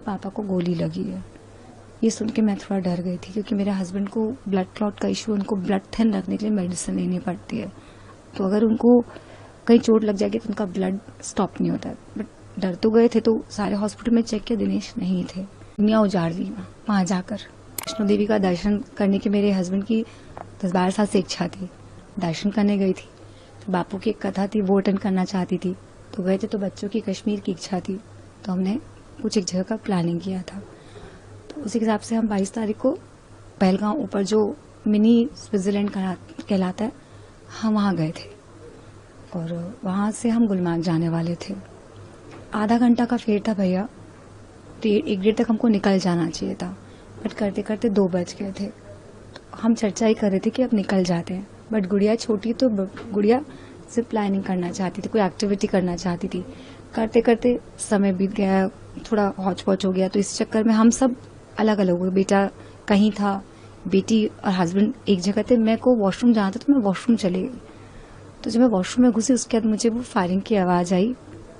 पापा को गोली लगी है। ये सुन के मैं थोड़ा डर गई थी, क्योंकि मेरे हस्बैंड को ब्लड क्लॉट का इशू, उनको ब्लड थिन रखने के लिए मेडिसिन लेनी पड़ती है। तो अगर उनको कहीं चोट लग जाएगी तो उनका ब्लड स्टॉप नहीं होता है। बट डर तो गए थे, तो सारे हॉस्पिटल में चेक किया, दिनेश नहीं थे। दुनिया उजाड़ दी वहां जाकर। वैष्णो देवी का दर्शन करने की मेरे हस्बैंड की 10-12 साल से इच्छा थी। दर्शन करने गई थी, तो बापू की एक कथा थी, वो अटेंड करना चाहती थी। तो गए थे, तो बच्चों की कश्मीर की इच्छा थी, तो हमने कुछ एक जगह का प्लानिंग किया था। तो उसी हिसाब से हम 22 तारीख को पहलगांव, ऊपर जो मिनी स्विट्जरलैंड कहलाता है, हम वहां गए थे। और वहां से हम गुलमार्ग जाने वाले थे। आधा घंटा का फेर था भैया, तो 1-1:30 तक हमको निकल जाना चाहिए था। बट करते करते 2 बज गए थे। तो हम चर्चा ही कर रहे थे कि अब निकल जाते हैं। बट गुड़िया छोटी, तो गुड़िया से प्लानिंग करना चाहती थी, कोई एक्टिविटी करना चाहती थी। करते करते समय बीत गया, थोड़ा हौच पौच हो गया। तो इस चक्कर में हम सब अलग अलग हुए। बेटा कहीं था, बेटी और हस्बैंड एक जगह थे। मैं को वॉशरूम जाना था, तो मैं वॉशरूम चली गई। तो जब मैं वॉशरूम में घुसी, उसके बाद मुझे वो फायरिंग की आवाज आई,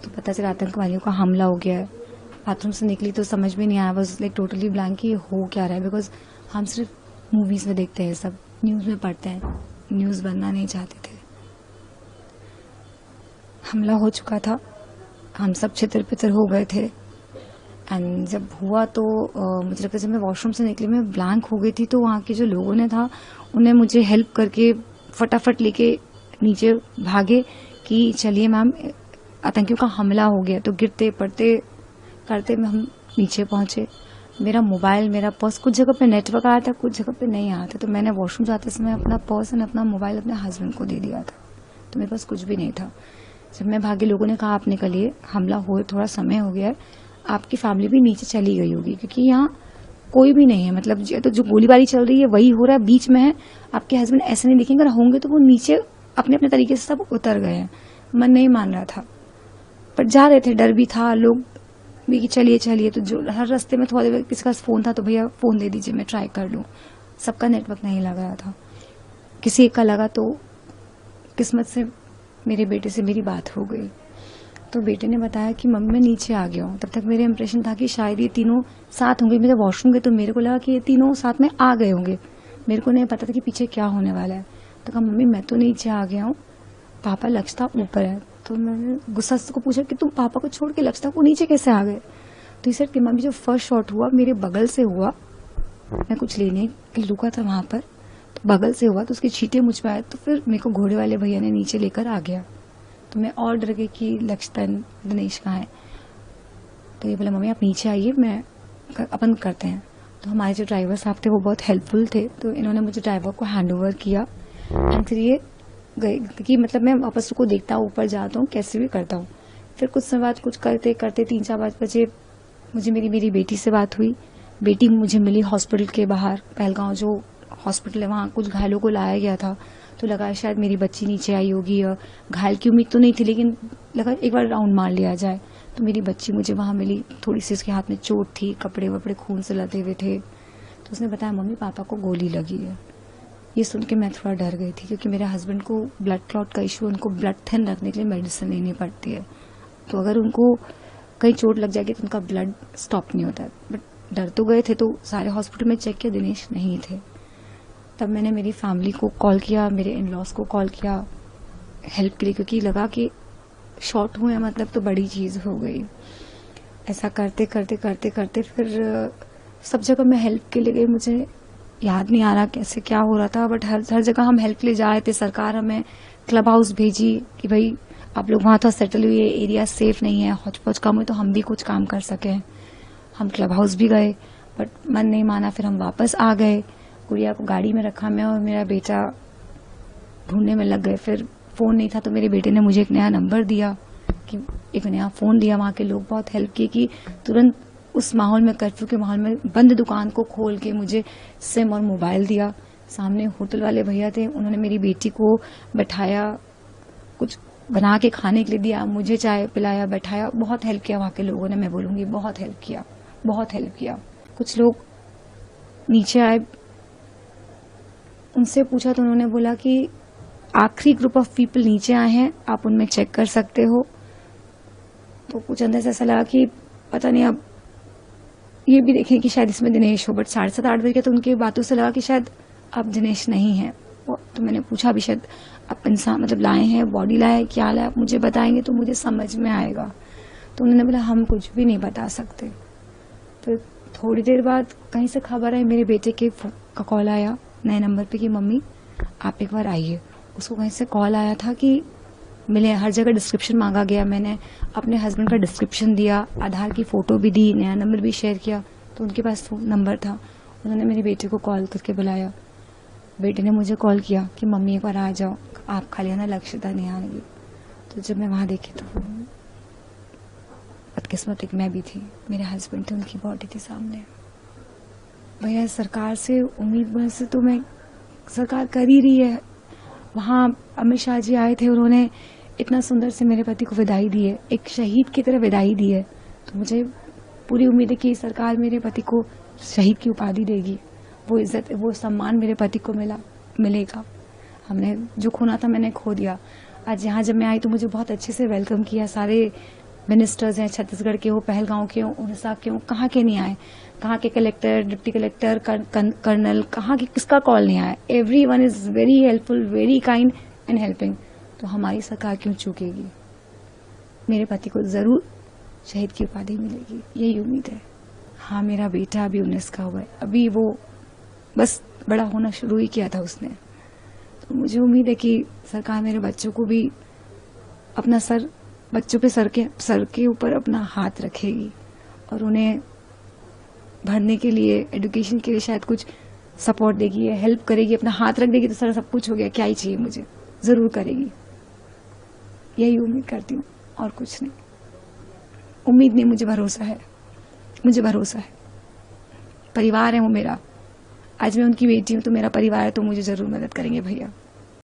तो पता चला आतंकवादियों का हमला हो गया है। बाथरूम से निकली तो समझ में नहीं आया, बस लाइक टोटली ब्लैंक कि हो क्या रहा है। बिकॉज हम सिर्फ मूवीज में देखते हैं, सब न्यूज में पढ़ते हैं, न्यूज बनना नहीं चाहते थे। हमला हो चुका था, हम सब छितर-पितर हो गए थे। एंड जब हुआ तो मुझे लगता है जब मैं वॉशरूम से निकली, मैं ब्लैंक हो गई थी। तो वहाँ के जो लोगों ने था, उन्हें मुझे हेल्प करके फटाफट लेके नीचे भागे कि चलिए मैम, आतंकियों का हमला हो गया। तो गिरते पड़ते करते में हम नीचे पहुंचे। मेरा मोबाइल, मेरा पर्स, कुछ जगह पे नेटवर्क आया था, कुछ जगह पे नहीं आया था। तो मैंने वॉशरूम जाते समय अपना पर्स और अपना मोबाइल अपने हस्बैंड को दे दिया था। तो मेरे पास कुछ भी नहीं था। जब मैं भागी, लोगों ने कहा आप निकलिए, हमला हुए थोड़ा समय हो गया है, आपकी फैमिली भी नीचे चली गई होगी, क्योंकि यहाँ कोई भी नहीं है। मतलब तो जो गोलीबारी चल रही है वही हो रहा है, बीच में है। आपके हस्बैंड ऐसे नहीं दिखेंगे, अगर होंगे तो वो नीचे अपने अपने तरीके से सब उतर गए हैं। मन नहीं मान रहा था, पर जा रहे थे, डर भी था। लोग भी कि चलिए चलिए। तो जो हर रास्ते में थोड़ी देर किसी का फोन था, तो भैया फोन दे दीजिए, मैं ट्राई कर लूं। सबका नेटवर्क नहीं लग रहा था, किसी एक का लगा। तो किस्मत से मेरे बेटे से मेरी बात हो गई। तो बेटे ने बताया कि मम्मी मैं नीचे आ गया हूँ। तब तक मेरे इंप्रेशन था कि शायद ये तीनों साथ होंगे। मैं जब वॉशरूम गई तो मेरे को लगा कि ये तीनों साथ में आ गए होंगे। मेरे को नहीं पता था कि पीछे क्या होने वाला है। तो कहा मम्मी मैं तो नीचे आ गया हूँ, पापा लक्षता ऊपर है। तो मैंने गुस्सा से को पूछा कि तुम पापा को छोड़ के लक्षता को नीचे कैसे आ गए। तो इस कि मम्मी जो फर्स्ट शॉट हुआ मेरे बगल से हुआ, मैं कुछ लेने के लिए रुका था वहां पर, तो बगल से हुआ, तो उसकी छींटे मुझ पर आए। तो फिर मेरे को घोड़े वाले भैया ने नीचे लेकर आ गया। तो मैं और डर गई कि लक्षता दिनेश कहाँ है। तो ये बोला मम्मी आप नीचे आइए, मैं अपन करते हैं। तो हमारे जो ड्राइवर साहब थे वो बहुत हेल्पफुल थे। तो इन्होंने मुझे ड्राइवर को हैंड ओवर किया। एंड फिर ये गए कि मतलब मैं वापस को देखता हूँ, ऊपर जाता हूँ, कैसे भी करता हूँ। फिर कुछ समय बाद कुछ करते करते 3-4 बजे मुझे मेरी बेटी से बात हुई। बेटी मुझे मिली हॉस्पिटल के बाहर, पहलगांव जो हॉस्पिटल है, वहाँ कुछ घायलों को लाया गया था। तो लगा शायद मेरी बच्ची नीचे आई होगी। घायल की उम्मीद तो नहीं थी, लेकिन लगा एक बार राउंड मार लिया जाए। तो मेरी बच्ची मुझे वहां मिली, थोड़ी सी उसके हाथ में चोट थी, कपड़े वपड़े खून से लदे हुए थे। तो उसने बताया मम्मी पापा को गोली लगी है। ये सुन के मैं थोड़ा डर गई थी, क्योंकि मेरे हस्बैंड को ब्लड क्लॉट का इशू, उनको ब्लड थिन रखने के लिए मेडिसिन लेनी पड़ती है। तो अगर उनको कहीं चोट लग जाएगी तो उनका ब्लड स्टॉप नहीं होता है। बट डर तो गए थे, तो सारे हॉस्पिटल में चेक किया, दिनेश नहीं थे। तब मैंने मेरी फैमिली को कॉल किया, मेरे इन लॉज को कॉल किया हेल्प के लिए, क्योंकि लगा कि शॉर्ट हुए मतलब तो बड़ी चीज हो गई। ऐसा करते करते करते करते फिर सब जगह मैं हेल्प के लिए गई। मुझे याद नहीं आ रहा कैसे क्या हो रहा था, बट हर जगह हम हेल्प के लिए जा रहे थे। सरकार हमें क्लब हाउस भेजी कि भाई आप लोग वहां तो सेटल हुए, एरिया सेफ नहीं है, हौच पौच कम हुई, तो हम भी कुछ काम कर सके। हम क्लब हाउस भी गए, बट मन नहीं माना। फिर हम वापस आ गए, गुड़िया को गाड़ी में रखा, मैं और मेरा बेटा ढूंढने में लग गए। फिर फोन नहीं था, तो मेरे बेटे ने मुझे एक नया नंबर दिया, कि एक नया फोन दिया। वहां के लोग बहुत हेल्प किए कि तुरंत उस माहौल में, कर्फ्यू के माहौल में, बंद दुकान को खोल के मुझे सिम और मोबाइल दिया। सामने होटल वाले भैया थे, उन्होंने मेरी बेटी को बैठाया, कुछ बना के खाने के लिए दिया, मुझे चाय पिलाया, बैठाया। बहुत हेल्प किया वहां के लोगों ने, मैं बोलूंगी बहुत हेल्प किया, बहुत हेल्प किया। कुछ लोग नीचे आए, उनसे पूछा तो उन्होंने बोला कि आखिरी ग्रुप ऑफ पीपल नीचे आए हैं, आप उनमें चेक कर सकते हो। तो कुछ अंदर से ऐसा लगा कि पता नहीं अब ये भी देखें कि शायद इसमें दिनेश हो, बट 7:30-8 बजे तो उनकी बातों से लगा कि शायद अब दिनेश नहीं है। तो मैंने पूछा भी शायद आप इंसान मतलब लाए हैं, बॉडी लाए, क्या लाए, मुझे बताएंगे तो मुझे समझ में आएगा। तो उन्होंने बोला हम कुछ भी नहीं बता सकते। फिर थोड़ी देर बाद कहीं से खबर आई, मेरे बेटे का कॉल आया नए नंबर पे कि मम्मी आप एक बार आइए। उसको कहीं से कॉल आया था कि मिले, हर जगह डिस्क्रिप्शन मांगा गया। मैंने अपने हस्बैंड का डिस्क्रिप्शन दिया, आधार की फोटो भी दी, नया नंबर भी शेयर किया, तो उनके पास नंबर था। उन्होंने मेरे बेटे को कॉल करके बुलाया। बेटे ने मुझे कॉल किया कि मम्मी एक बार आ जाओ, आप खाली आना, लक्ष्यता नहीं आएगी। तो जब मैं वहां देखी तो बदकिस्मत एक मैं भी थी, मेरे हस्बैंड थे, उनकी बॉडी थी सामने। भैया सरकार से उम्मीद बस तो मैं सरकार कर ही रही है। वहाँ अमित शाह जी आए थे, उन्होंने इतना सुंदर से मेरे पति को विदाई दी है, एक शहीद की तरह विदाई दी है। तो मुझे पूरी उम्मीद है कि सरकार मेरे पति को शहीद की उपाधि देगी, वो इज्जत वो सम्मान मेरे पति को मिलेगा। हमने जो खोना था मैंने खो दिया। आज यहाँ जब मैं आई तो मुझे बहुत अच्छे से वेलकम किया। सारे मिनिस्टर्स हैं, छत्तीसगढ़ के हो, पहलगांव के हो, उड़ीसा के हो, कहाँ के नहीं आए, कहाँ के कलेक्टर, डिप्टी कलेक्टर, कर्नल, कहाँ के किसका कॉल नहीं आया। Everyone is very helpful, very kind and helping. तो हमारी सरकार क्यों चूकेगी? मेरे पति को जरूर शहीद की उपाधि मिलेगी, यही उम्मीद है। हाँ, मेरा बेटा अभी 19 का हुआ है, अभी वो बस बड़ा होना शुरू ही किया था उसने। तो मुझे उम्मीद है कि सरकार मेरे बच्चों को भी अपना बच्चों पे सर के ऊपर अपना हाथ रखेगी और उन्हें भरने के लिए, एजुकेशन के लिए शायद कुछ सपोर्ट देगी या हेल्प करेगी, अपना हाथ रख देगी तो सारा सब कुछ हो गया, क्या ही चाहिए मुझे, जरूर करेगी। यही उम्मीद करती हूँ और कुछ नहीं। उम्मीद नहीं, मुझे भरोसा है, मुझे भरोसा है। परिवार है वो मेरा, आज मैं उनकी बेटी हूँ तो मेरा परिवार है, तो मुझे जरूर मदद करेंगे भैया।